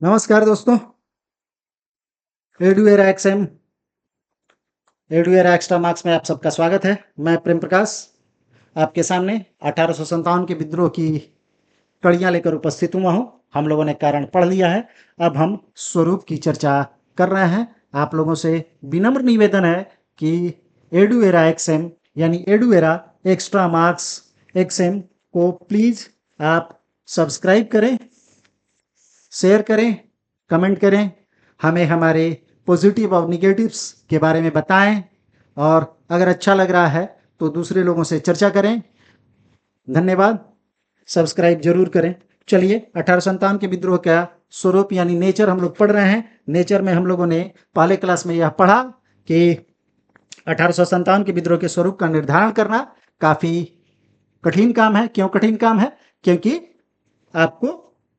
नमस्कार दोस्तों। एडुएरा XM एडुएरा extra marks में आप सबका स्वागत है। मैं प्रेम प्रकाश आपके सामने 1857 के विद्रोह की कड़ियां लेकर उपस्थित हुआ हूं। हम लोगों ने कारण पढ़ लिया है, अब हम स्वरूप की चर्चा कर रहे हैं। आप लोगों से विनम्र निवेदन है कि एडुएरा एक्सएम यानी एडुएरा एक्स्ट्रा मार्क्स एक्सएम को प्लीज़ आप सब्सक्राइब करें, शेयर करें, कमेंट करें, हमें हमारे पॉजिटिव और निगेटिव्स के बारे में बताएं और अगर अच्छा लग रहा है तो दूसरे लोगों से चर्चा करें। धन्यवाद। सब्सक्राइब जरूर करें। चलिए, 1857 के विद्रोह का स्वरूप यानी नेचर हम लोग पढ़ रहे हैं। नेचर में हम लोगों ने पहले क्लास में यह पढ़ा कि 1857 के विद्रोह के स्वरूप का निर्धारण करना काफ़ी कठिन काम है। क्यों कठिन काम है? क्योंकि आपको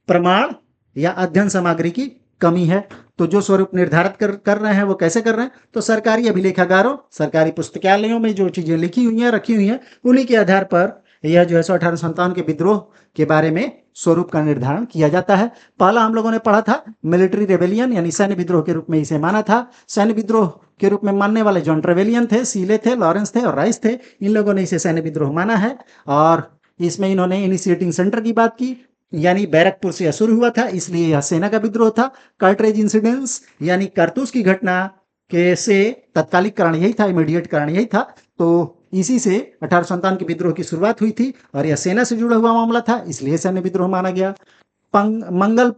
प्रमाण या अध्ययन सामग्री की कमी है। तो जो स्वरूप निर्धारित कर रहे हैं वो कैसे कर रहे हैं? तो सरकारी अभिलेखागारों, सरकारी पुस्तकालयों में जो चीज़ें लिखी हुई हैं, रखी हुई हैं, उन्हीं के आधार पर यह जो है 1857 के विद्रोह के बारे में स्वरूप का निर्धारण किया जाता है। पहला हम लोगों ने पढ़ा था मिलिट्री रेबेलियन यानी सैन्य विद्रोह के रूप में इसे माना था। सैन्य विद्रोह के रूप में मानने वाले जॉन ट्रेवेलियन थे, सीले थे, लॉरेंस थे और राइस थे। इन लोगों ने इसे सैन्य विद्रोह माना है और इसमें इन्होंने इनिशिएटिंग सेंटर की बात की, यानी बैरकपुर से शुरू हुआ था, इसलिए यह सेना का विद्रोह था। कार्टरेज इंसिडेंस यानी कारतूस की घटना के से तत्कालिक कारण यही था, इमीडिएट कारण यही था। तो इसी से 1857 के विद्रोह की शुरुआत हुई थी और यह सेना से जुड़ा हुआ मामला था, इसलिए सैन्य विद्रोह माना गया। मंगल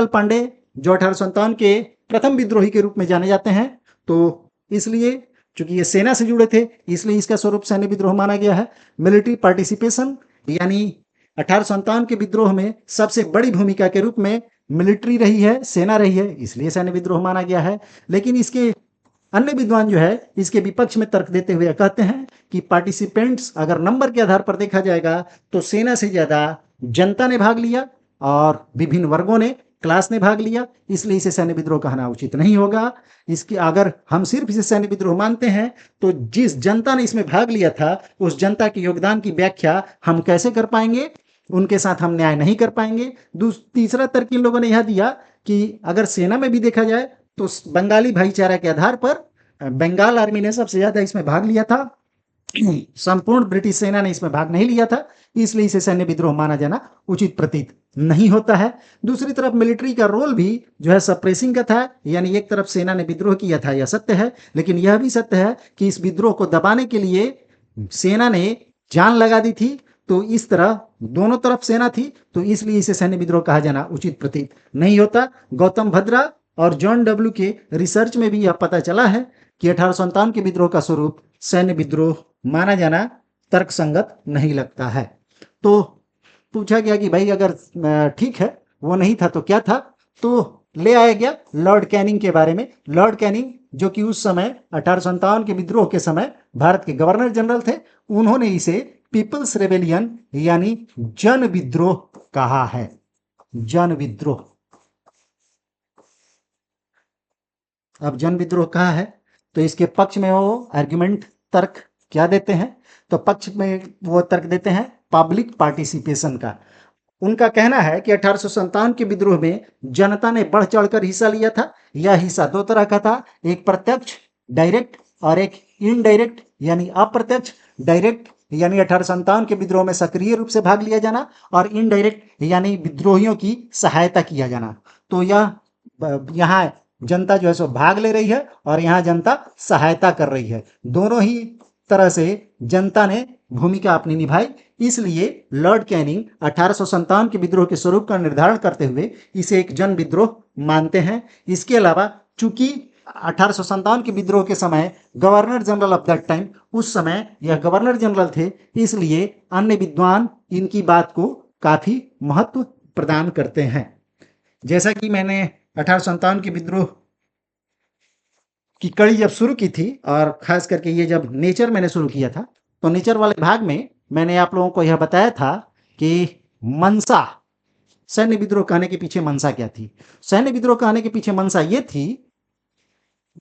पांडे जो 1857 के प्रथम विद्रोही के रूप में जाने जाते हैं, तो इसलिए चूंकि ये सेना से जुड़े थे इसलिए इसका स्वरूप सैन्य विद्रोह माना गया है। मिलिट्री पार्टिसिपेशन यानी 1857 के विद्रोह में सबसे बड़ी भूमिका के रूप में मिलिट्री रही है, सेना रही है, इसलिए सैन्य विद्रोह माना गया है। लेकिन इसके अन्य विद्वान जो है इसके विपक्ष में तर्क देते हुए कहते हैं कि पार्टिसिपेंट्स अगर नंबर के आधार पर देखा जाएगा तो सेना से ज़्यादा जनता ने भाग लिया और विभिन्न वर्गों ने, क्लास ने भाग लिया, इसलिए इसे सैन्य विद्रोह कहना उचित नहीं होगा। इसकी अगर हम सिर्फ इसे सैन्य विद्रोह मानते हैं तो जिस जनता ने इसमें भाग लिया था उस जनता के योगदान की व्याख्या हम कैसे कर पाएंगे? उनके साथ हम न्याय नहीं कर पाएंगे। तीसरा तर्क इन लोगों ने यह दिया कि अगर सेना में भी देखा जाए तो बंगाली भाईचारा के आधार पर बंगाल आर्मी ने सबसे ज्यादा इसमें भाग लिया था, संपूर्ण ब्रिटिश सेना ने इसमें भाग नहीं लिया था, इसलिए इसे सैन्य विद्रोह माना जाना उचित प्रतीत नहीं होता है। दूसरी तरफ मिलिट्री का रोल भी जो है सप्रेसिंग का था, यानी एक तरफ सेना ने विद्रोह किया था, यह सत्य है, लेकिन यह भी सत्य है कि इस विद्रोह को दबाने के लिए सेना ने जान लगा दी थी। तो इस तरह दोनों तरफ सेना थी, तो इसलिए इसे सैन्य विद्रोह कहा जाना उचित प्रतीत नहीं होता। गौतम भद्रा और जॉन डब्ल्यू के रिसर्च में भी यह पता चला है कि 1857 के विद्रोह का स्वरूप सैन्य विद्रोह माना जाना तर्कसंगत नहीं लगता है। तो पूछा गया कि भाई अगर ठीक है वो नहीं था तो क्या था? तो ले आया गया लॉर्ड कैनिंग के बारे में। लॉर्ड कैनिंग जो कि उस समय 1857 के विद्रोह के समय भारत के गवर्नर जनरल थे, उन्होंने इसे पीपल्स रेबेलियन यानी जन विद्रोह कहा है। जन विद्रोह। अब जन विद्रोह कहा है तो इसके पक्ष में वो आर्गुमेंट तर्क क्या देते हैं? तो पक्ष में वो तर्क देते हैं पब्लिक पार्टिसिपेशन का। उनका कहना है कि 1857 के विद्रोह में जनता ने बढ़ चढ़कर हिस्सा लिया था। यह हिस्सा दो तरह का था, एक प्रत्यक्ष डायरेक्ट और एक इनडायरेक्ट यानी अप्रत्यक्ष। डायरेक्ट यानी 1857 के विद्रोह में सक्रिय रूप से भाग लिया जाना और इनडायरेक्ट यानी विद्रोहियों की सहायता किया जाना। तो यहाँ जनता जो है सो भाग ले रही है और यहाँ जनता सहायता कर रही है। दोनों ही तरह से जनता ने भूमिका अपनी निभाई। इसलिए लॉर्ड कैनिंग 1857 के विद्रोह के स्वरूप का निर्धारण करते हुए इसे एक जन विद्रोह मानते हैं। इसके अलावा चूंकि 1857 के विद्रोह के समय governor general of that time, उस समय यह गवर्नर जनरल थे, इसलिए अन्य विद्वान इनकी बात को काफी महत्व प्रदान करते हैं। जैसा कि मैंने 1857 के विद्रोह की कड़ी जब शुरू की थी और खास करके ये जब नेचर मैंने शुरू किया था, तो नेचर वाले भाग में मैंने आप लोगों को यह बताया था कि मंशा, सैन्य विद्रोह कहने के पीछे मंशा क्या थी। सैन्य विद्रोह कहने के पीछे मंशा ये थी,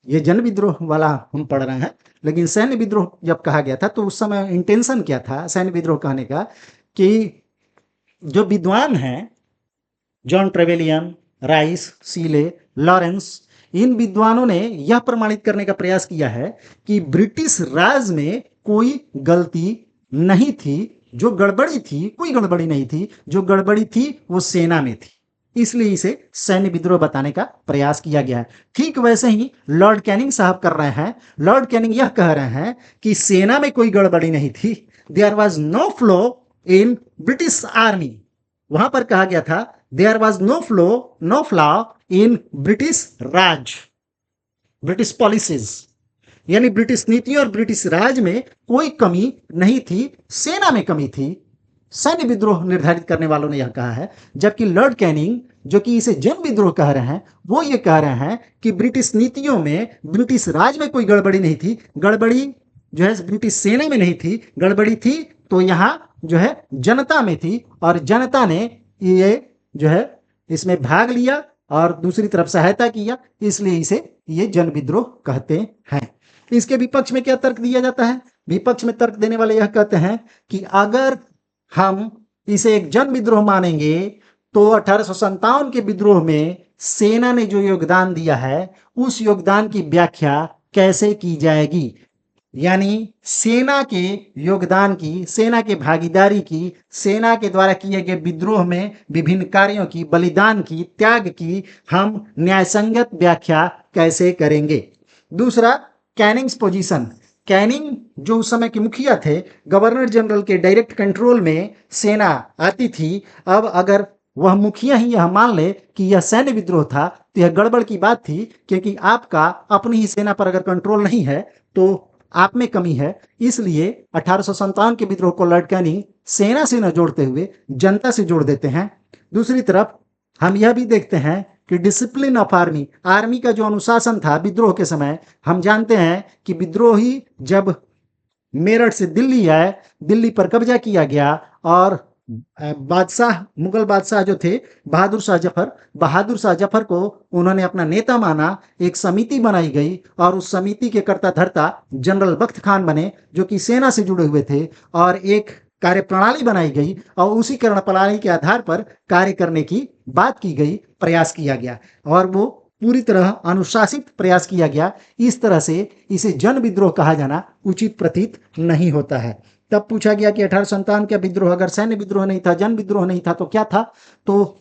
ये जन विद्रोह वाला हम पढ़ रहे हैं, लेकिन सैन्य विद्रोह जब कहा गया था तो उस समय इंटेंशन क्या था सैन्य विद्रोह कहने का? कि जो विद्वान हैं, जॉन ट्रेवेलियन, राइस, सीले, लॉरेंस, इन विद्वानों ने यह प्रमाणित करने का प्रयास किया है कि ब्रिटिश राज में कोई गलती नहीं थी, जो गड़बड़ी थी कोई गड़बड़ी नहीं थी, जो गड़बड़ी थी वो सेना में थी, इसलिए इसे सैन्य विद्रोह बताने का प्रयास किया गया है। ठीक वैसे ही लॉर्ड कैनिंग साहब कर रहे हैं। लॉर्ड कैनिंग यह कह रहे हैं कि सेना में कोई गड़बड़ी नहीं थी, there was no flow in British army. वहां पर कहा गया था there was no flaw in British raj, British policies, यानी ब्रिटिश नीति और ब्रिटिश राज में कोई कमी नहीं थी, सेना में कमी थी। सैन्य विद्रोह निर्धारित करने वालों ने यह कहा है। जबकि लॉर्ड कैनिंग, जो कि इसे जन विद्रोह कह रहे हैं, वो ये कह रहे हैं कि ब्रिटिश नीतियों में, ब्रिटिश राज में कोई गड़बड़ी नहीं थी, गड़बड़ी जो है ब्रिटिश सेना में नहीं थी, गड़बड़ी थी तो यहाँ जो है जनता में थी, और जनता ने ये जो है इसमें भाग लिया और दूसरी तरफ सहायता किया, इसलिए इसे ये जन विद्रोह कहते हैं। इसके विपक्ष में क्या तर्क दिया जाता है? विपक्ष में तर्क देने वाले यह कहते हैं कि अगर हम इसे एक जन विद्रोह मानेंगे तो 1857 के विद्रोह में सेना ने जो योगदान दिया है उस योगदान की व्याख्या कैसे की जाएगी, यानी सेना के योगदान की, सेना के भागीदारी की, सेना के द्वारा किए गए विद्रोह में विभिन्न कार्यों की, बलिदान की, त्याग की हम न्यायसंगत व्याख्या कैसे करेंगे। दूसरा, कैनिंग्स पोजीशन। कैनिंग जो उस समय के मुखिया थे, गवर्नर जनरल के डायरेक्ट कंट्रोल में सेना आती थी। अब अगर वह मुखिया ही यह मान ले कि यह सैन्य विद्रोह था तो यह गड़बड़ की बात थी, क्योंकि आपका अपनी ही सेना पर अगर कंट्रोल नहीं है तो आप में कमी है। इसलिए 1857 के विद्रोह को लॉर्ड कैनिंग सेना से न जोड़ते हुए जनता से जोड़ देते हैं। दूसरी तरफ हम यह भी देखते हैं कि डिसिप्लिन ऑफ आर्मी, आर्मी का जो अनुशासन था विद्रोह के समय, हम जानते हैं कि विद्रोही जब मेरठ से दिल्ली आए, दिल्ली पर कब्जा किया गया और बादशाह, मुगल बादशाह जो थे बहादुर शाह जफर को उन्होंने अपना नेता माना। एक समिति बनाई गई और उस समिति के कर्ता धर्ता जनरल बख्त खान बने, जो कि सेना से जुड़े हुए थे, और एक कार्यप्रणाली बनाई गई और उसी कार्यप्रणाली के आधार पर कार्य करने की बात की गई, प्रयास किया गया और वो पूरी तरह अनुशासित प्रयास किया गया। इस तरह से इसे जन विद्रोह कहा जाना उचित प्रतीत नहीं होता है। तब पूछा गया कि 1857 का विद्रोह अगर सैन्य विद्रोह नहीं था, जन विद्रोह नहीं था तो क्या था? तो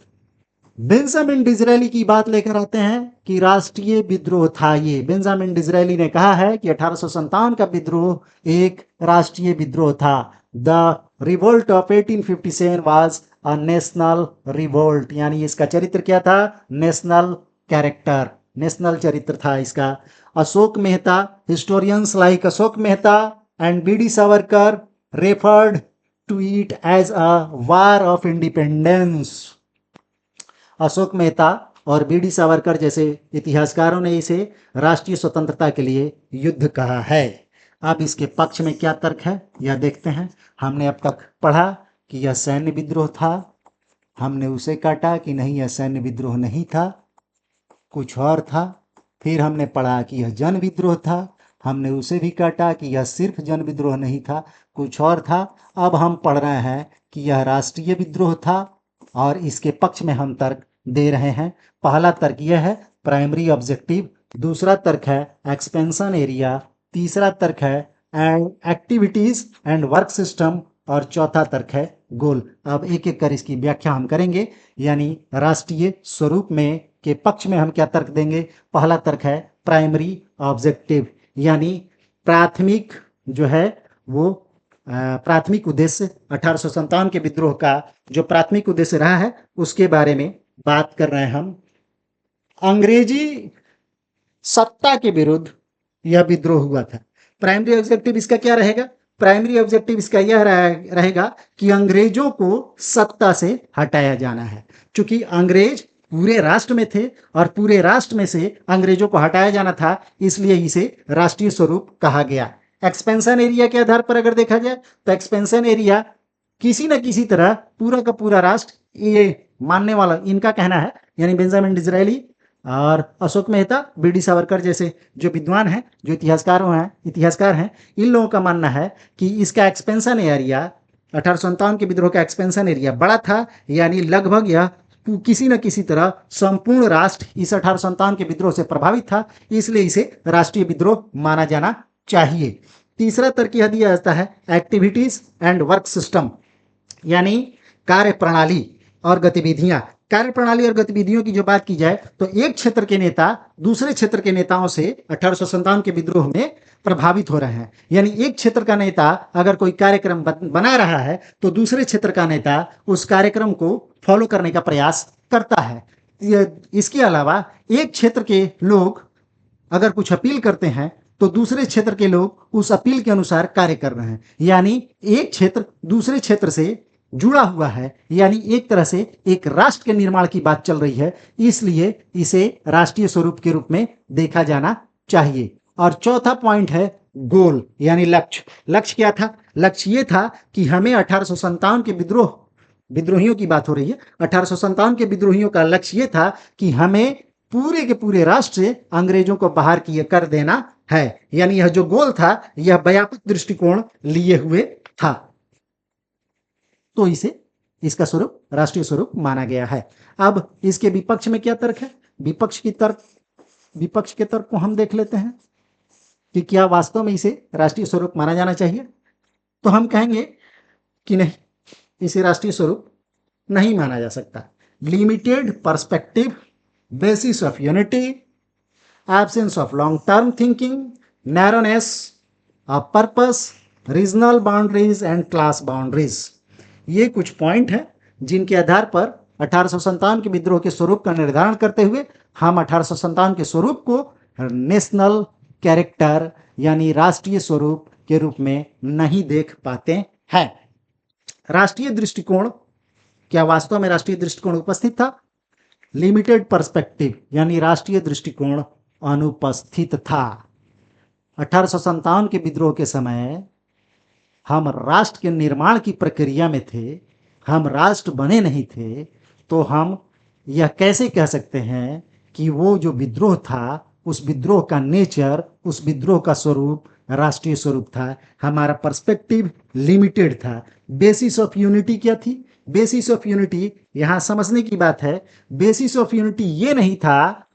बेंजामिन डिज़रायली की बात लेकर आते हैं कि राष्ट्रीय विद्रोह था ये। बेंजामिन डिज़रायली ने कहा है कि 1857 का विद्रोह एक राष्ट्रीय विद्रोह था। The revolt of 1857 was a national revolt, यानी इसका चरित्र क्या था? नेशनल कैरेक्टर, नेशनल चरित्र था इसका। Ashok Mehta, historians like Ashok Mehta and V D Savarkar referred to it as a war of independence। Ashok Mehta और बी डी सावरकर जैसे इतिहासकारों ने इसे राष्ट्रीय स्वतंत्रता के लिए युद्ध कहा है। अब इसके पक्ष में क्या तर्क है यह देखते हैं। हमने अब तक पढ़ा कि यह सैन्य विद्रोह था, हमने उसे काटा कि नहीं यह सैन्य विद्रोह नहीं था, कुछ और था। फिर हमने पढ़ा कि यह जन विद्रोह था, हमने उसे भी काटा कि यह सिर्फ जन विद्रोह नहीं था, कुछ और था। अब हम पढ़ रहे हैं कि यह राष्ट्रीय विद्रोह था और इसके पक्ष में हम तर्क दे रहे हैं। पहला तर्क यह है प्राइमरी ऑब्जेक्टिव, दूसरा तर्क है एक्सपेंशन एरिया, तीसरा तर्क है एक्टिविटीज एंड वर्क सिस्टम, और चौथा तर्क है गोल। अब एक एक कर इसकी व्याख्या हम करेंगे, यानी राष्ट्रीय स्वरूप में के पक्ष में हम क्या तर्क देंगे। पहला तर्क है प्राइमरी ऑब्जेक्टिव, यानी प्राथमिक जो है वो प्राथमिक उद्देश्य, 1857 के विद्रोह का जो प्राथमिक उद्देश्य रहा है उसके बारे में बात कर रहे हैं हम। अंग्रेजी सत्ता के विरुद्ध यह विद्रोह हुआ था। प्राइमरी ऑब्जेक्टिव इसका क्या रहेगा? प्राइमरी ऑब्जेक्टिव इसका यह रहेगा कि अंग्रेजों को सत्ता से हटाया जाना है। चूंकि अंग्रेज पूरे राष्ट्र में थे और पूरे राष्ट्र में से अंग्रेजों को हटाया जाना था, इसलिए इसे राष्ट्रीय स्वरूप कहा गया। एक्सपेंशन एरिया के आधार पर अगर देखा जाए तो एक्सपेंशन एरिया किसी न किसी तरह पूरा का पूरा राष्ट्र ये मानने वाला, इनका कहना है, यानी बेंजामिन डिज़रायली और अशोक मेहता, बी डी सावरकर जैसे जो विद्वान हैं, जो इतिहासकार हैं, इन लोगों का मानना है कि इसका एक्सपेंशन एरिया 1857 के विद्रोह का एक्सपेंशन एरिया बड़ा था, यानी लगभग यह किसी न किसी तरह संपूर्ण राष्ट्र इस 1857 के विद्रोह से प्रभावित था, इसलिए इसे राष्ट्रीय विद्रोह माना जाना चाहिए। तीसरा तर्क यह दिया जाता है एक्टिविटीज एंड वर्क सिस्टम, यानी कार्य प्रणाली और गतिविधियां। कार्य प्रणाली और गतिविधियों की जो बात की जाए तो एक क्षेत्र के नेता दूसरे क्षेत्र के नेताओं से 1857 के विद्रोह में प्रभावित हो रहे हैं। यानी एक क्षेत्र का नेता अगर कोई कार्यक्रम बना रहा है तो दूसरे क्षेत्र का नेता उस कार्यक्रम को फॉलो करने का प्रयास करता है। इसके अलावा एक क्षेत्र के लोग अगर कुछ अपील करते हैं तो दूसरे क्षेत्र के लोग उस अपील के अनुसार कार्य कर रहे हैं। यानी एक क्षेत्र दूसरे क्षेत्र से जुड़ा हुआ है, यानी एक तरह से एक राष्ट्र के निर्माण की बात चल रही है, इसलिए इसे राष्ट्रीय स्वरूप के रूप में देखा जाना चाहिए। और चौथा पॉइंट है गोल, यानी लक्ष्य। लक्ष्य क्या था? लक्ष्य ये था कि हमें 1857 के विद्रोहियों की बात हो रही है, 1857 के विद्रोहियों का लक्ष्य ये था कि हमें पूरे के पूरे राष्ट्र से अंग्रेजों को बाहर कर देना है। यानी यह जो गोल था यह व्यापक दृष्टिकोण लिए हुए था, तो इसका स्वरूप राष्ट्रीय स्वरूप माना गया है। अब इसके विपक्ष में क्या तर्क है? विपक्ष के तर्क को हम देख लेते हैं कि क्या वास्तव में इसे राष्ट्रीय स्वरूप माना जाना चाहिए। तो हम कहेंगे कि नहीं, इसे राष्ट्रीय स्वरूप नहीं माना जा सकता। Limited perspective, basis of unity, absence of long term thinking, narrowness of purpose, regional boundaries and class boundaries, ये कुछ पॉइंट हैं जिनके आधार पर 1857 के विद्रोह के स्वरूप का निर्धारण करते हुए हम 1857 के स्वरूप को नेशनल कैरेक्टर यानी राष्ट्रीय स्वरूप के रूप में नहीं देख पाते हैं। राष्ट्रीय दृष्टिकोण, क्या वास्तव में राष्ट्रीय दृष्टिकोण उपस्थित था? लिमिटेड पर्सपेक्टिव यानी राष्ट्रीय दृष्टिकोण अनुपस्थित था। 1857 के विद्रोह के समय हम राष्ट्र के निर्माण की प्रक्रिया में थे, हम राष्ट्र बने नहीं थे, तो हम यह कैसे कह सकते हैं कि वो जो विद्रोह था उस विद्रोह का नेचर, उस विद्रोह का स्वरूप राष्ट्रीय स्वरूप था। हमारा पर्सपेक्टिव लिमिटेड था। बेसिस ऑफ यूनिटी क्या थी? बेसिस ऑफ यूनिटी यहाँ समझने की बात है। बेसिस ऑफ यूनिटी ये नहीं था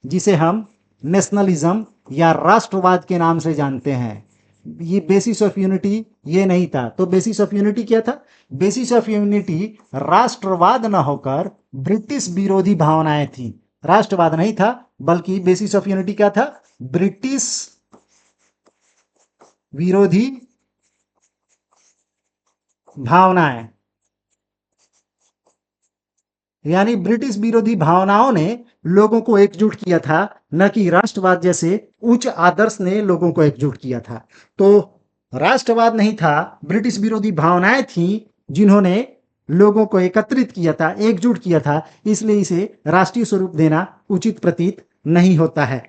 जिसे हम नेशनलिज्म या राष्ट्रवाद के नाम से जानते हैं। ये बेसिस ऑफ यूनिटी ये नहीं था। तो बेसिस ऑफ यूनिटी क्या था? बेसिस ऑफ यूनिटी राष्ट्रवाद न होकर ब्रिटिश विरोधी भावनाएं थी। राष्ट्रवाद नहीं था, बल्कि बेसिस ऑफ यूनिटी क्या था? ब्रिटिश विरोधी भावनाएं। यानी ब्रिटिश विरोधी भावनाओं ने लोगों को एकजुट किया था, न कि राष्ट्रवाद जैसे उच्च आदर्श ने लोगों को एकजुट किया था। तो राष्ट्रवाद नहीं था, ब्रिटिश विरोधी भावनाएं थीं जिन्होंने लोगों को एकत्रित किया था, एकजुट किया था, इसलिए इसे राष्ट्रीय स्वरूप देना उचित प्रतीत नहीं होता है।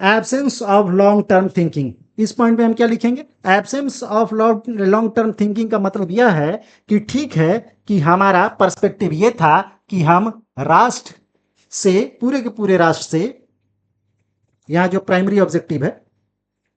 Absence of long term thinking, इस पॉइंट पे हम क्या लिखेंगे? Absence of long term thinking का मतलब यह है कि ठीक है कि हमारा पर्सपेक्टिव ये था कि हम राष्ट्र से, पूरे के पूरे राष्ट्र से, यहाँ जो प्राइमरी ऑब्जेक्टिव है,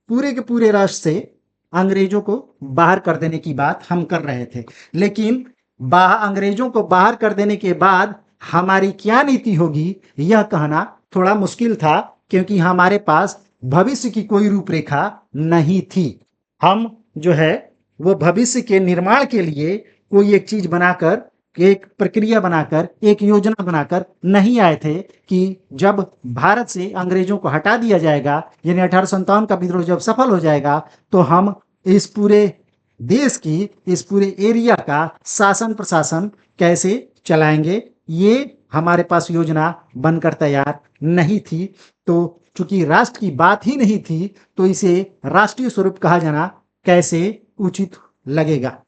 पूरे के पूरे राष्ट्र से अंग्रेजों को बाहर कर देने की बात हम कर रहे थे। लेकिन अंग्रेजों को बाहर कर देने के बाद हमारी क्या नीति होगी यह कहना थोड़ा मुश्किल था, क्योंकि हमारे पास भविष्य की कोई रूपरेखा नहीं थी। हम जो है वो भविष्य के निर्माण के लिए कोई एक चीज बनाकर, एक प्रक्रिया बनाकर, एक योजना बनाकर नहीं आए थे कि जब भारत से अंग्रेजों को हटा दिया जाएगा, यानी 1857 का विद्रोह जब सफल हो जाएगा, तो हम इस पूरे देश की, इस पूरे एरिया का शासन प्रशासन कैसे चलाएंगे, ये हमारे पास योजना बनकर तैयार नहीं थी। तो चूंकि राष्ट्र की बात ही नहीं थी, तो इसे राष्ट्रीय स्वरूप कहा जाना कैसे उचित लगेगा।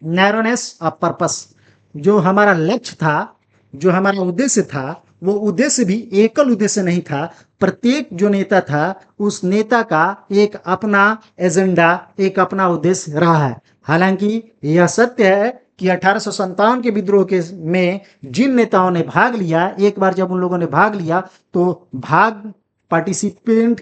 नैरोनेस ऑफ पर्पस, जो हमारा लक्ष्य था, जो हमारा उद्देश्य था, वो उद्देश्य भी एकल उद्देश्य नहीं था। प्रत्येक जो नेता था उस नेता का एक अपना एजेंडा, एक अपना उद्देश्य रहा है। हालांकि यह सत्य है कि 1857 के विद्रोह के में जिन नेताओं ने भाग लिया, एक बार जब उन लोगों ने भाग लिया तो पार्टिसिपेंट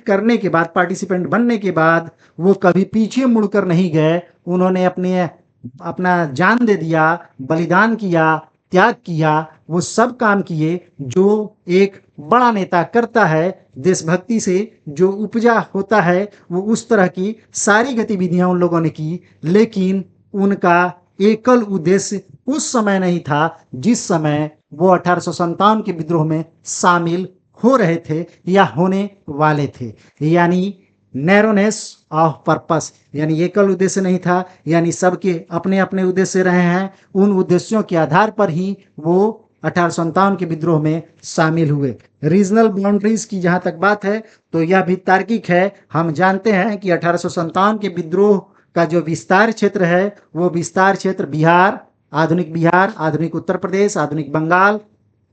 बनने के बाद वो कभी पीछे मुड़कर नहीं गए। उन्होंने अपना जान दे दिया, बलिदान किया, त्याग किया, वो सब काम किए जो एक बड़ा नेता करता है। देशभक्ति से जो उपजा होता है वो उस तरह की सारी गतिविधियां उन लोगों ने की, लेकिन उनका एकल उद्देश्य उस समय नहीं था जिस समय वो 1857 के विद्रोह में शामिल हो रहे थे या होने वाले थे, यानी नैरोनेस ऑफ पर्पस, यानी एकल उद्देश्य नहीं था, यानी सबके अपने अपने उद्देश्य रहे हैं। उन उद्देश्यों के आधार पर ही वो 1857 के विद्रोह में शामिल हुए। रीजनल बाउंड्रीज की जहां तक बात है तो यह भी तार्किक है। हम जानते हैं कि 1857 के विद्रोह का जो विस्तार क्षेत्र है वो विस्तार क्षेत्र बिहार, आधुनिक उत्तर प्रदेश, आधुनिक बंगाल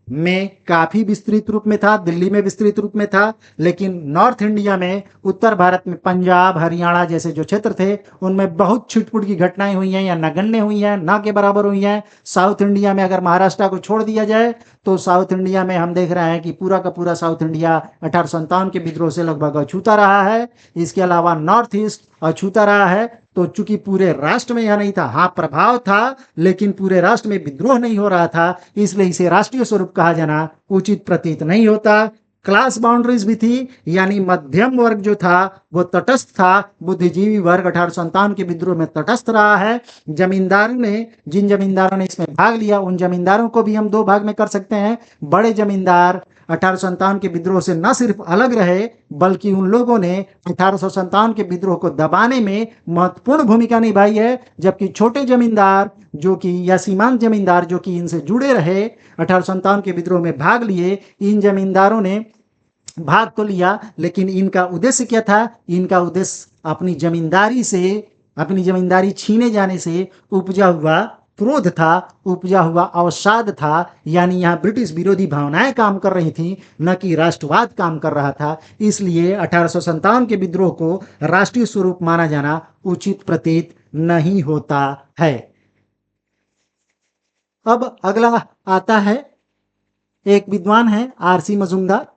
में काफी विस्तृत रूप में था, दिल्ली में विस्तृत रूप में था, लेकिन नॉर्थ इंडिया में, उत्तर भारत में पंजाब, हरियाणा जैसे जो क्षेत्र थे उनमें बहुत छिटपुट की घटनाएं हुई हैं या नगण्य हुई हैं, ना के बराबर हुई हैं। साउथ इंडिया में अगर महाराष्ट्र को छोड़ दिया जाए तो साउथ इंडिया में हम देख रहे हैं कि पूरा का पूरा साउथ इंडिया 1857 के विद्रोह से लगभग अछूता रहा है। इसके अलावा नॉर्थ ईस्ट अछूता रहा है। तो चूंकि पूरे राष्ट्र में यह नहीं था, हाँ प्रभाव था, लेकिन पूरे राष्ट्र में विद्रोह नहीं हो रहा था, इसलिए इसे राष्ट्रीय स्वरूप कहा जाना उचित प्रतीत नहीं होता। क्लास बाउंड्रीज भी थी, यानी मध्यम वर्ग जो था वो तटस्थ था। बुद्धिजीवी वर्ग 1857 के विद्रोह में तटस्थ रहा है। जिन जमींदारों ने इसमें भाग लिया उन जमींदारों को भी हम दो भाग में कर सकते हैं। बड़े जमींदार 1857 के विद्रोह से न सिर्फ अलग रहे, बल्कि उन लोगों ने 1857 के विद्रोह को दबाने में महत्वपूर्ण भूमिका निभाई है, जबकि छोटे जमींदार जो कि या सीमांत जमींदार जो कि इनसे जुड़े रहे, 1857 के विद्रोह में भाग लिए, इन जमींदारों ने भाग तो लिया, लेकिन इनका उद्देश्य क्या था? इनका उद्देश्य अपनी जमींदारी छीने जाने से उपजा हुआ क्रोध था, उपजा हुआ अवसाद था, यानी यहाँ ब्रिटिश विरोधी भावनाएं काम कर रही थी, न कि राष्ट्रवाद काम कर रहा था। इसलिए 1857 के विद्रोह को राष्ट्रीय स्वरूप माना जाना उचित प्रतीत नहीं होता है। अब अगला आता है, एक विद्वान है आरसी मजूमदार,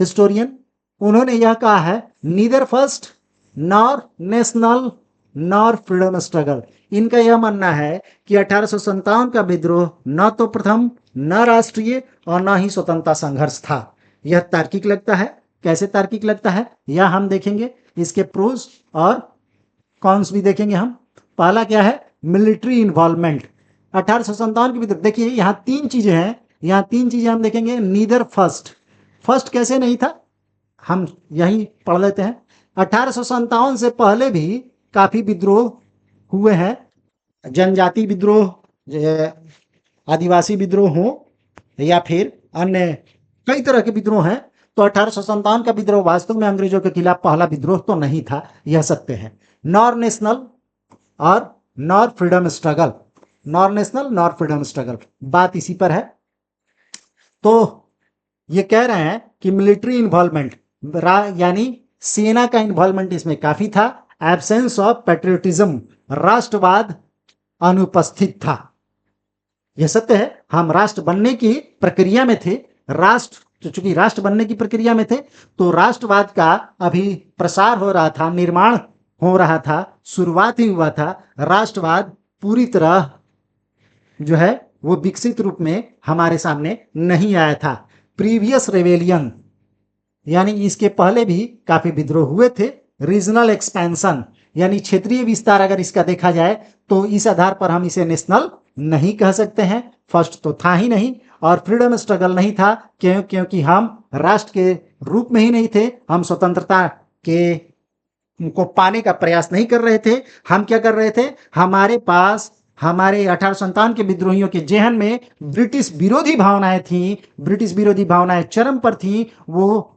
हिस्टोरियन। उन्होंने यह कहा है, neither first nor national nor freedom struggle. इनका यह मानना है कि 1857 का विद्रोह न तो प्रथम, न राष्ट्रीय और न ही स्वतंत्रता संघर्ष था। यह तार्किक लगता है। कैसे तार्किक लगता है यह हम देखेंगे, इसके प्रोज और कॉन्स भी देखेंगे हम। पहला क्या है? Military involvement. 1857 के विद्रोह, देखिए यहाँ तीन चीजें हैं, यहाँ तीन चीजें हम देखेंगे। नीदर फर्स्ट कैसे नहीं था, हम यही पढ़ लेते हैं। 1857 से पहले भी काफी विद्रोह हुए हैं, जनजाति विद्रोह, आदिवासी विद्रोह हो या फिर अन्य कई तरह के विद्रोह हैं। तो 1857 का विद्रोह वास्तव में अंग्रेजों के खिलाफ पहला विद्रोह तो नहीं था, यह सत्य है। नॉर नेशनल और nor freedom struggle, nor national nor freedom struggle, बात इसी पर है। तो ये कह रहे हैं कि मिलिट्री इन्वॉल्वमेंट, यानी सेना का इन्वॉल्वमेंट इसमें काफी था। एब्सेंस ऑफ पेट्रियोटिज्म, राष्ट्रवाद अनुपस्थित था। यह सत्य है। हम राष्ट्र बनने की प्रक्रिया में थे, चूंकि राष्ट्र बनने की प्रक्रिया में थे तो राष्ट्रवाद का अभी प्रसार हो रहा था, निर्माण हो रहा था, शुरुआत ही हुआ था। राष्ट्रवाद पूरी तरह जो है वो विकसित रूप में हमारे सामने नहीं आया था। प्रीवियस रेवेलियन, यानी इसके पहले भी काफी विद्रोह हुए थे। रीजनल एक्सपेंशन, यानी क्षेत्रीय विस्तार अगर इसका देखा जाए तो इस आधार पर हम इसे नेशनल नहीं कह सकते हैं, फर्स्ट तो था ही नहीं। और फ्रीडम स्ट्रगल नहीं था, क्योंकि हम राष्ट्र के रूप में ही नहीं थे, हम स्वतंत्रता के को पाने का प्रयास नहीं कर रहे थे। हम क्या कर रहे थे? हमारे पास हमारे 1857 के विद्रोहियों के जेहन में ब्रिटिश विरोधी भावनाएं थी, ब्रिटिश विरोधी भावनाएं चरम पर थी। वो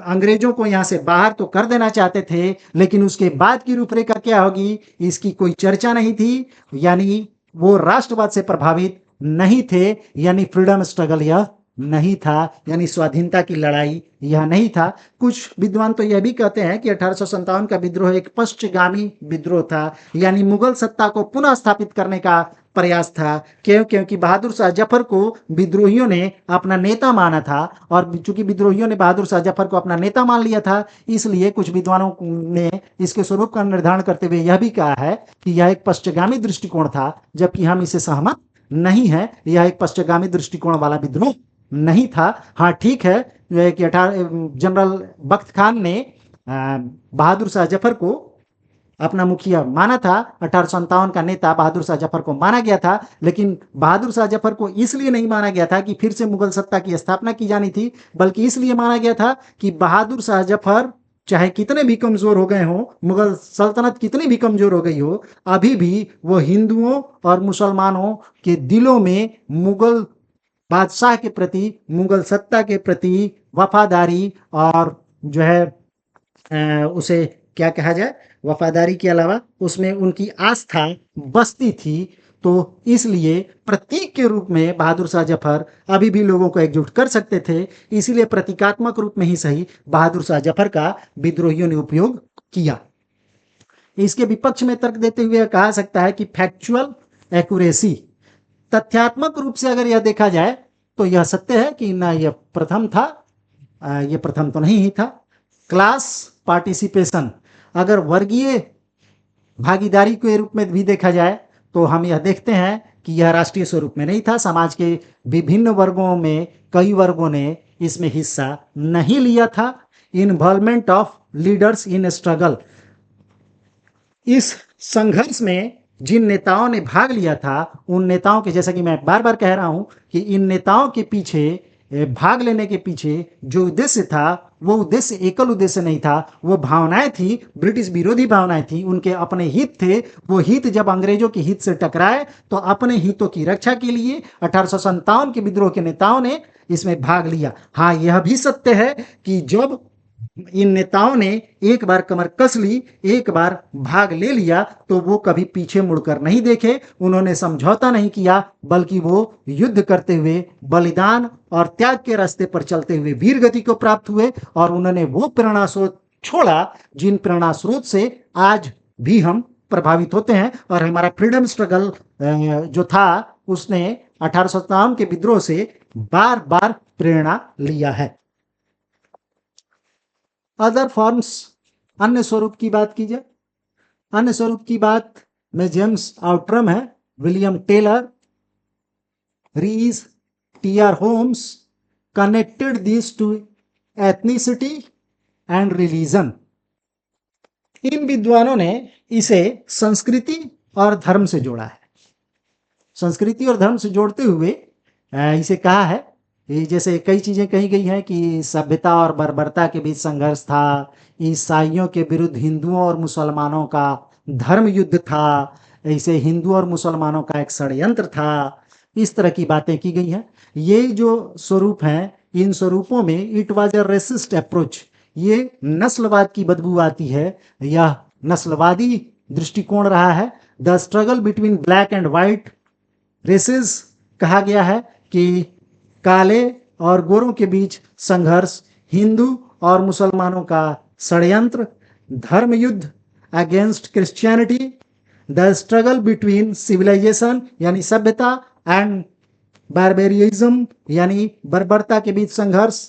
अंग्रेजों को यहां से बाहर तो कर देना चाहते थे, लेकिन उसके बाद की रूपरेखा क्या होगी इसकी कोई चर्चा नहीं थी। यानी वो राष्ट्रवाद से प्रभावित नहीं थे, यानी फ्रीडम स्ट्रगल यह नहीं था, यानी स्वाधीनता की लड़ाई यह नहीं था। कुछ विद्वान तो यह भी कहते हैं कि 1857 का विद्रोह एक पश्चिमगामी विद्रोह था, यानी मुगल सत्ता को पुनः स्थापित करने का प्रयास था। क्योंकि बहादुर शाह जफर को विद्रोहियों ने अपना नेता माना था, और चूंकि विद्रोहियों ने बहादुर शाह जफर को अपना नेता मान लिया था, इसलिए कुछ विद्वानों ने इसके स्वरूप का निर्धारण करते हुए यह भी कहा है कि यह एक पश्चिमगामी दृष्टिकोण था, जबकि हम इसे सहमत नहीं है, यह एक पश्चिमगामी दृष्टिकोण वाला विद्रोह नहीं था। हाँ ठीक है कि जनरल बख्त खान ने बहादुर शाह जफर को अपना मुखिया माना था, 1857 का नेता बहादुर शाह जफर को माना गया था, लेकिन बहादुर शाह जफर को इसलिए नहीं माना गया था कि फिर से मुगल सत्ता की स्थापना की जानी थी, बल्कि इसलिए माना गया था कि बहादुर शाह जफर चाहे कितने भी कमजोर हो गए हों, मुगल सल्तनत कितनी भी कमजोर हो गई हो, अभी भी वो हिंदुओं और मुसलमानों के दिलों में मुगल बादशाह के प्रति, मुगल सत्ता के प्रति वफादारी और जो है उसे क्या कहा जाए, वफादारी के अलावा उसमें उनकी आस्था बसती थी। तो इसलिए प्रतीक के रूप में बहादुर शाह जफर अभी भी लोगों को एकजुट कर सकते थे, इसीलिए प्रतीकात्मक रूप में ही सही बहादुर शाह जफर का विद्रोहियों ने उपयोग किया। इसके विपक्ष में तर्क देते हुए कहा सकता है कि फैक्चुअल एक्यूरेसी, तथ्यात्मक रूप से अगर यह देखा जाए तो यह सत्य है कि ना यह प्रथम था, यह प्रथम तो नहीं ही था। क्लास पार्टिसिपेशन, अगर वर्गीय भागीदारी के रूप में भी देखा जाए तो हम यह देखते हैं कि यह राष्ट्रीय स्वरूप में नहीं था। समाज के विभिन्न वर्गों में कई वर्गों ने इसमें हिस्सा नहीं लिया था। Involvement of leaders in struggle, इस संघर्ष में जिन नेताओं ने भाग लिया था उन नेताओं के, जैसा कि मैं बार बार कह रहा हूं कि इन नेताओं के पीछे, भाग लेने के पीछे जो उद्देश्य था वो उद्देश्य एकल उद्देश्य नहीं था, वो भावनाएं थी, ब्रिटिश विरोधी भावनाएं थी, उनके अपने हित थे। वो हित जब अंग्रेजों के हित से टकराए तो अपने हितों की रक्षा के लिए 1857 के विद्रोह के नेताओं ने इसमें भाग लिया। हाँ यह भी सत्य है कि जब इन नेताओं ने एक बार कमर कस ली, एक बार भाग ले लिया, तो वो कभी पीछे मुड़कर नहीं देखे, उन्होंने समझौता नहीं किया, बल्कि वो युद्ध करते हुए बलिदान और त्याग के रास्ते पर चलते हुए वीर गति को प्राप्त हुए और उन्होंने वो प्रेरणा स्रोत छोड़ा जिन प्रेरणा स्रोत से आज भी हम प्रभावित होते हैं। और हमारा फ्रीडम स्ट्रगल जो था उसने 1857 के विद्रोह से बार बार प्रेरणा लिया है। अदर फॉर्म्स, अन्य स्वरूप की बात की जाए, अन्य स्वरूप की बात में जेम्स आउट्रम है, विलियम टेलर, रीज, T R. Holmes connected this to ethnicity and religion. इन विद्वानों ने इसे संस्कृति और धर्म से जोड़ा है। संस्कृति और धर्म से जोड़ते हुए इसे कहा है, जैसे कई चीजें कही गई हैं कि सभ्यता और बर्बरता के बीच संघर्ष था, ईसाइयों के विरुद्ध हिंदुओं और मुसलमानों का धर्म युद्ध था, इसे हिंदू और मुसलमानों का एक षड्यंत्र था, इस तरह की बातें की गई हैं। ये जो स्वरूप हैं, इन स्वरूपों में it was a racist approach, ये नस्लवाद की बदबू आती है, यह नस्लवादी दृष्टिकोण रहा है। The struggle between black and white races, कहा गया है कि काले और गोरों के बीच संघर्ष, हिंदू और मुसलमानों का षड्यंत्र, धर्म युद्ध against Christianity, the struggle between civilisation यानी सभ्यता एंड बारबेरियज्म यानी बर्बरता के बीच संघर्ष,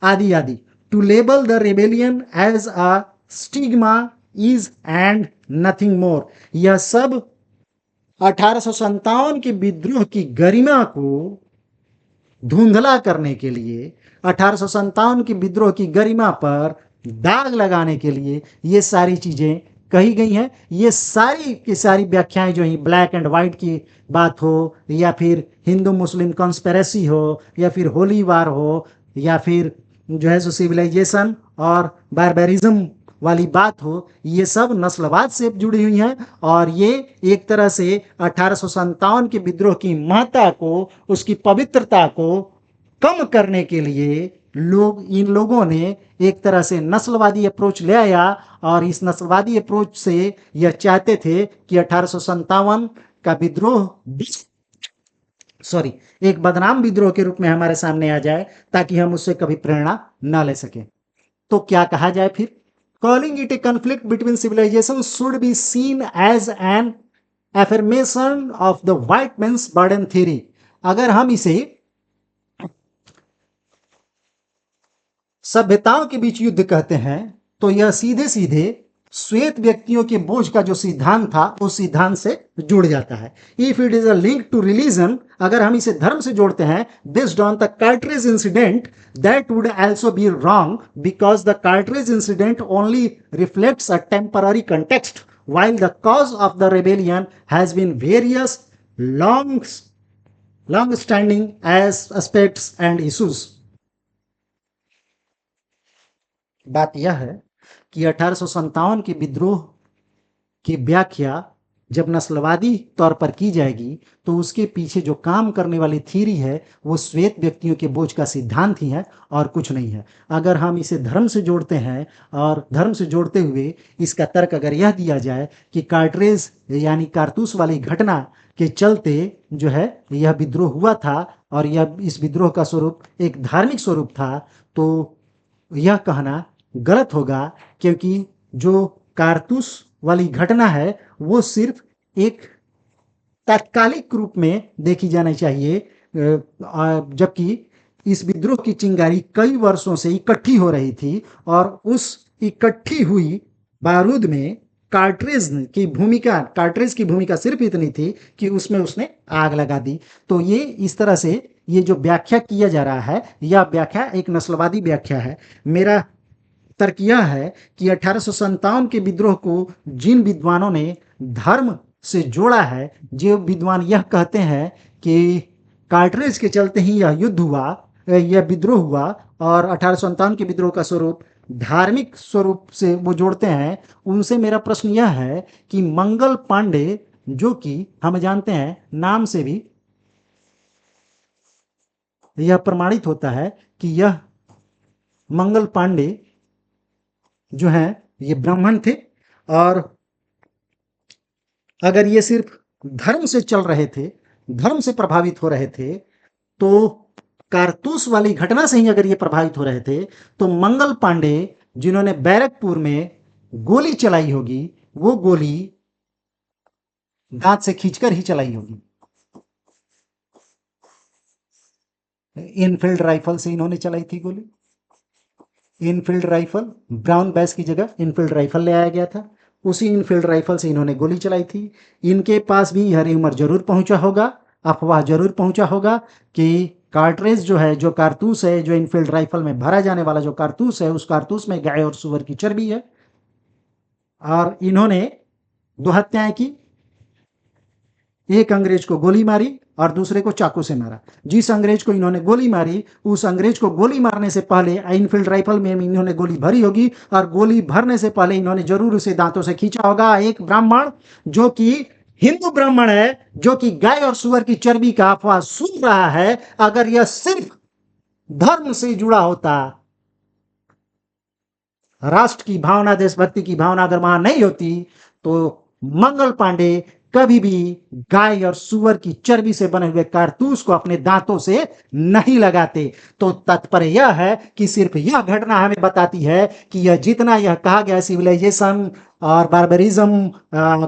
आदि आदि। To label the rebellion as a stigma is and nothing more, यह सब 1857 के विद्रोह की गरिमा को धुंधला करने के लिए, 1857 के विद्रोह की गरिमा पर दाग लगाने के लिए ये सारी चीजें कही गई हैं। ये सारी की सारी व्याख्याएं जो हैं, ब्लैक एंड व्हाइट की बात हो या फिर हिंदू मुस्लिम कॉन्स्पिरेसी हो या फिर होली वार हो या फिर जो है सो सिविलाइजेशन और बारबेरिज्म वाली बात हो, ये सब नस्लवाद से जुड़ी हुई हैं। और ये एक तरह से 1857 के विद्रोह की महत्ता को, उसकी पवित्रता को कम करने के लिए इन लोगों ने एक तरह से नस्लवादी अप्रोच ले आया। और इस नस्लवादी अप्रोच से यह चाहते थे कि 1857 का विद्रोह एक बदनाम विद्रोह के रूप में हमारे सामने आ जाए, ताकि हम उससे कभी प्रेरणा न ले सकें। तो क्या कहा जाए फिर? Calling it a conflict between civilizations should be seen as an affirmation of the white man's burden theory. अगर हम इसे सभ्यताओं के बीच युद्ध कहते हैं तो यह सीधे सीधे श्वेत व्यक्तियों के बोझ का जो सिद्धांत था उस सिद्धांत से जुड़ जाता है। If it is a link to religion, अगर हम इसे धर्म से जोड़ते हैं, based on the cartridge incident, that would also be wrong because the cartridge incident only reflects a temporary context while the cause of the rebellion has been various long standing as aspects and issues। बात यह है कि 1857 के विद्रोह की व्याख्या जब नस्लवादी तौर पर की जाएगी तो उसके पीछे जो काम करने वाली थ्योरी है वो श्वेत व्यक्तियों के बोझ का सिद्धांत ही है और कुछ नहीं है। अगर हम इसे धर्म से जोड़ते हैं और धर्म से जोड़ते हुए इसका तर्क अगर यह दिया जाए कि कार्टरेज यानी कारतूस वाली घटना के चलते जो है यह विद्रोह हुआ था और यह इस विद्रोह का स्वरूप एक धार्मिक स्वरूप था, तो यह कहना गलत होगा, क्योंकि जो कारतूस वाली घटना है वो सिर्फ एक तात्कालिक रूप में देखी जानी चाहिए, जबकि इस विद्रोह की चिंगारी कई वर्षों से इकट्ठी हो रही थी और उस इकट्ठी हुई बारूद में कार्ट्रिज की भूमिका सिर्फ इतनी थी कि उसमें उसने आग लगा दी। तो ये इस तरह से ये जो व्याख्या किया जा रहा है यह व्याख्या एक नस्लवादी व्याख्या है। मेरा तर्क यह है कि 1857 के विद्रोह को जिन विद्वानों ने धर्म से जोड़ा है, जो विद्वान यह कहते हैं कि कार्टरेज के चलते ही यह युद्ध हुआ, यह विद्रोह हुआ और 1857 के विद्रोह का स्वरूप धार्मिक स्वरूप से वो जोड़ते हैं, उनसे मेरा प्रश्न यह है कि मंगल पांडे, जो कि हम जानते हैं नाम से भी यह प्रमाणित होता है कि यह मंगल पांडे जो हैं ये ब्राह्मण थे, और अगर ये सिर्फ धर्म से चल रहे थे, धर्म से प्रभावित हो रहे थे, तो कारतूस वाली घटना से ही अगर ये प्रभावित हो रहे थे तो मंगल पांडे जिन्होंने बैरकपुर में गोली चलाई होगी वो गोली दांत से खींचकर ही चलाई होगी। इनफील्ड राइफल से इन्होंने चलाई थी गोली। इनफील्ड राइफल, ब्राउन बैस की जगह इनफील्ड राइफल ले आया गया था, उसी इनफील्ड राइफल से इन्होंने गोली चलाई थी। इनके पास भी यह र्यूमर जरूर पहुंचा होगा, अफवाह जरूर पहुंचा होगा कि कार्ट्रेज जो है, जो कारतूस है, जो इनफील्ड राइफल में भरा जाने वाला जो कारतूस है, उस कारतूस में गाय और सुअर की चर्बी है। और इन्होंने 2 हत्याएं की, एक अंग्रेज को गोली मारी और दूसरे को चाकू से मारा। जिस अंग्रेज को इन्होंने गोली मारी, उस अंग्रेज को गोली मारने से पहले इनफील्ड राइफल में इन्होंने गोली भरी होगी और गोली भरने से पहले इन्होंने जरूर उसे दांतों से खींचा होगा। एक ब्राह्मण जो कि हिंदू ब्राह्मण है, जो कि गाय और सुअर की चर्बी का अफवाह सुन रहा है, अगर यह सिर्फ धर्म से जुड़ा होता, राष्ट्र की भावना, देशभक्ति की भावना अगर वहां नहीं होती, तो मंगल पांडे कभी भी गाय और सुअर की चर्बी से बने हुए कारतूस को अपने दांतों से नहीं लगाते। तो तात्पर्य यह है कि सिर्फ यह घटना हमें बताती है कि यह जितना यह कहा गया सिविलाइजेशन और barbarism,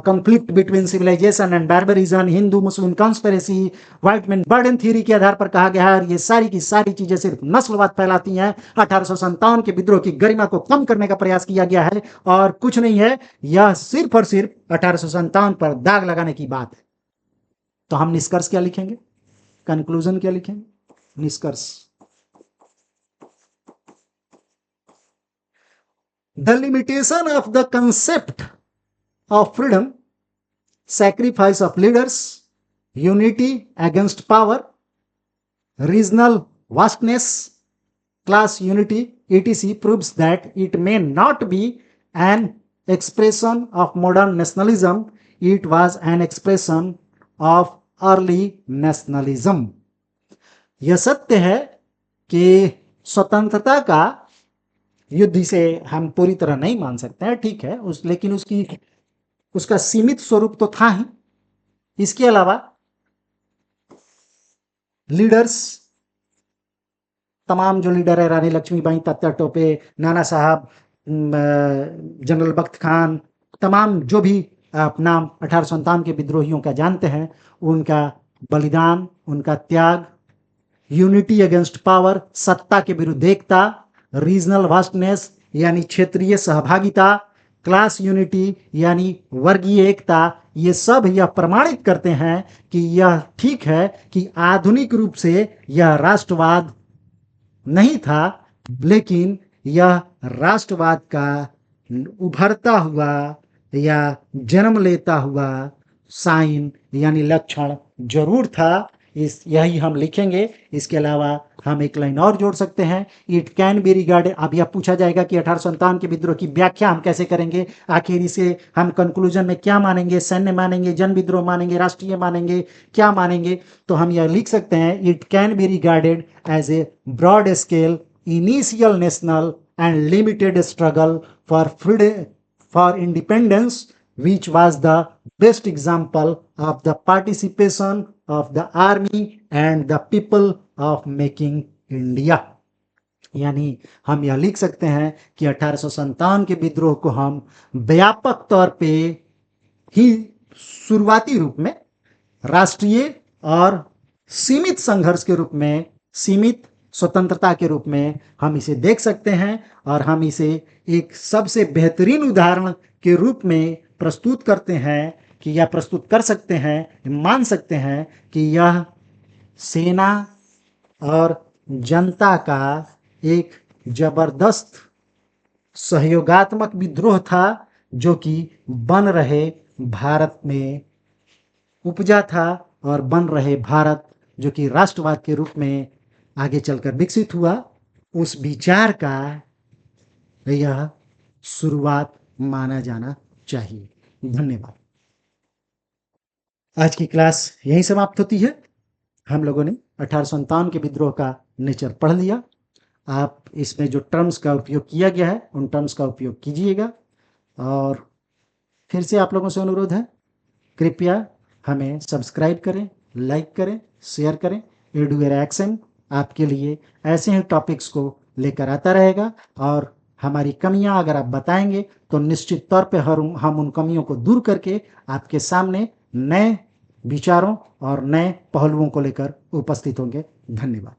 conflict between civilisation and barbarism, Hindu Muslim conspiracy, white man burden theory के आधार पर कहा गया है, और ये सारी की सारी चीजें सिर्फ नस्लवाद फैलाती हैं। 1857 के विद्रोह की गरिमा को कम करने का प्रयास किया गया है और कुछ नहीं है, यह सिर्फ और सिर्फ 1857 पर दाग लगाने की बात है। तो हम निष्कर्ष क्या लिखेंगे, कंक्लूजन क्या लिखेंगे? निष्कर्ष, the limitation of the concept of freedom, sacrifice of leaders, unity against power, regional vastness, class unity, etc. proves that it may not be an expression of modern nationalism, it was an expression of early nationalism। यह सत्य है कि स्वतंत्रता का युद्ध से हम पूरी तरह नहीं मान सकते हैं, ठीक है, लेकिन उसका सीमित स्वरूप तो था ही। इसके अलावा लीडर्स, तमाम जो लीडर है, रानी लक्ष्मीबाई, तात्या टोपे, नाना साहब, जनरल बख्त खान, तमाम जो भी आप नाम 1857 के विद्रोहियों का जानते हैं, उनका बलिदान, उनका त्याग, यूनिटी अगेंस्ट पावर, सत्ता के विरुद्ध एकता, रीजनल वास्टनेस यानी क्षेत्रीय सहभागिता, क्लास यूनिटी यानी वर्गीय एकता, ये सब यह प्रमाणित करते हैं कि यह ठीक है कि आधुनिक रूप से यह राष्ट्रवाद नहीं था, लेकिन यह राष्ट्रवाद का उभरता हुआ या जन्म लेता हुआ साइन यानी लक्षण जरूर था। यही हम लिखेंगे। इसके अलावा हम एक लाइन और जोड़ सकते हैं, इट कैन बी रिगार्डेड। अब यह पूछा जाएगा कि 1857 के विद्रोह की व्याख्या हम कैसे करेंगे, आखिर इसे हम कंक्लूजन में क्या मानेंगे, सैन्य मानेंगे, जन विद्रोह मानेंगे, राष्ट्रीय मानेंगे, क्या मानेंगे। तो हम यह लिख सकते हैं, it can be regarded as a broad scale initial national and limited struggle for freedom for independence, which was the best example of the participation of the army and the people of making India। यानी हम यह लिख सकते हैं कि 1857 के विद्रोह को हम व्यापक तौर पे ही शुरुआती रूप में राष्ट्रीय और सीमित संघर्ष के रूप में, सीमित स्वतंत्रता के रूप में हम इसे देख सकते हैं, और हम इसे एक सबसे बेहतरीन उदाहरण के रूप में प्रस्तुत करते हैं कि या प्रस्तुत कर सकते हैं, मान सकते हैं कि यह सेना और जनता का एक जबरदस्त सहयोगात्मक विद्रोह था, जो कि बन रहे भारत में उपजा था, और बन रहे भारत जो कि राष्ट्रवाद के रूप में आगे चलकर विकसित हुआ, उस विचार का यह शुरुआत माना जाना चाहिए। धन्यवाद। आज की क्लास यहीं समाप्त होती है। हम लोगों ने 1857 के विद्रोह का नेचर पढ़ लिया। आप इसमें जो टर्म्स का उपयोग किया गया है, उन टर्म्स का उपयोग कीजिएगा। और फिर से आप लोगों से अनुरोध है, कृपया हमें सब्सक्राइब करें, लाइक करें, शेयर करें। एडुएक्शन आपके लिए ऐसे ही टॉपिक्स को लेकर आता रहेगा, और हमारी कमियां अगर आप बताएंगे तो निश्चित तौर पे हम उन कमियों को दूर करके आपके सामने नए विचारों और नए पहलुओं को लेकर उपस्थित होंगे। धन्यवाद।